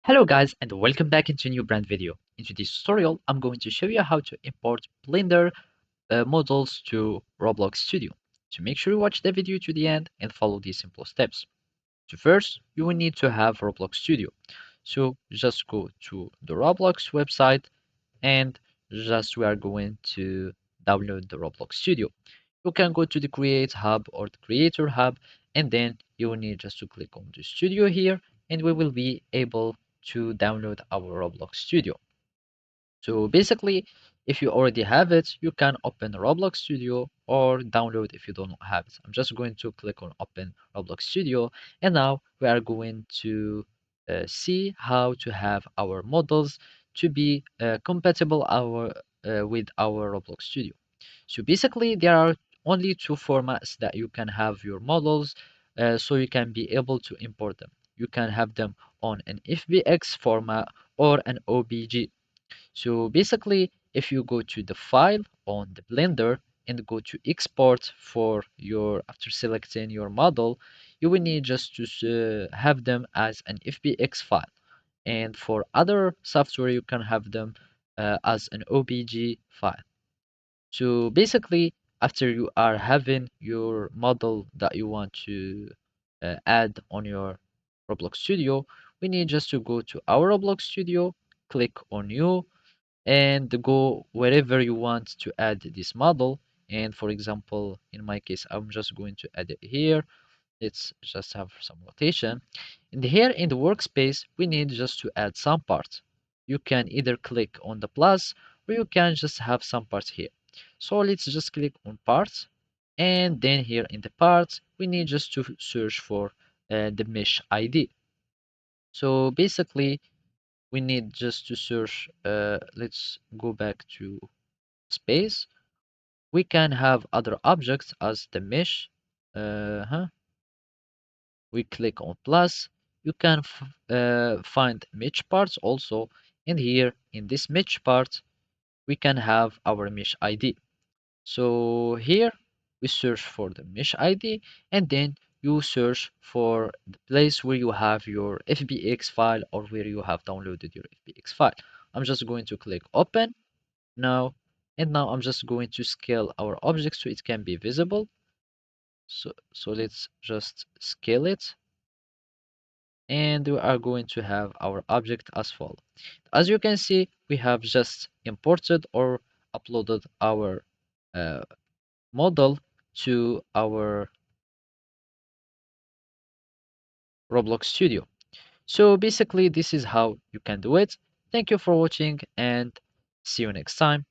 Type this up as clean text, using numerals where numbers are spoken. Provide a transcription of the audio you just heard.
Hello guys and welcome back into a new brand video. In today's tutorial, I'm going to show you how to import Blender models to Roblox Studio. So make sure you watch the video to the end and follow these simple steps. So first, you will need to have Roblox Studio. So just go to the Roblox website and just we are going to download the Roblox Studio. You can go to the Create Hub or the Creator Hub, and then you will need just to click on the Studio here, and we will be able to download our Roblox Studio. So basically, if you already have it, you can open Roblox Studio or download if you don't have it. I'm just going to click on Open Roblox Studio, and now we are going to see how to have our models to be compatible with our Roblox Studio. So basically, there are only two formats that you can have your models, so you can be able to import them. You can have them on an FBX format or an OBJ. So basically, if you go to the file on the Blender and go to export for your, after selecting your model, you will need just to have them as an FBX file. And for other software, you can have them as an OBJ file. So basically, after you are having your model that you want to add on your Roblox Studio, we need just to go to our Roblox Studio, click on New, and go wherever you want to add this model. And for example, in my case, I'm just going to add it here. Let's just have some rotation. And here in the workspace, we need just to add some parts. You can either click on the plus or you can just have some parts here. So let's just click on parts. And then here in the parts, we need just to search for the mesh ID. So basically, we need just to search, let's go back to space. We can have other objects as the mesh. We click on plus. You can find mesh parts also. And here in this mesh part, we can have our mesh ID. So here we search for the mesh ID, and then you search for the place where you have your FBX file or where you have downloaded your FBX file. I'm just going to click open now, and now I'm just going to scale our object so it can be visible. So let's just scale it, and we are going to have our object as follows. As you can see, we have just imported or uploaded our uh, model to our Roblox Studio. So basically, this is how you can do it. Thank you for watching and see you next time.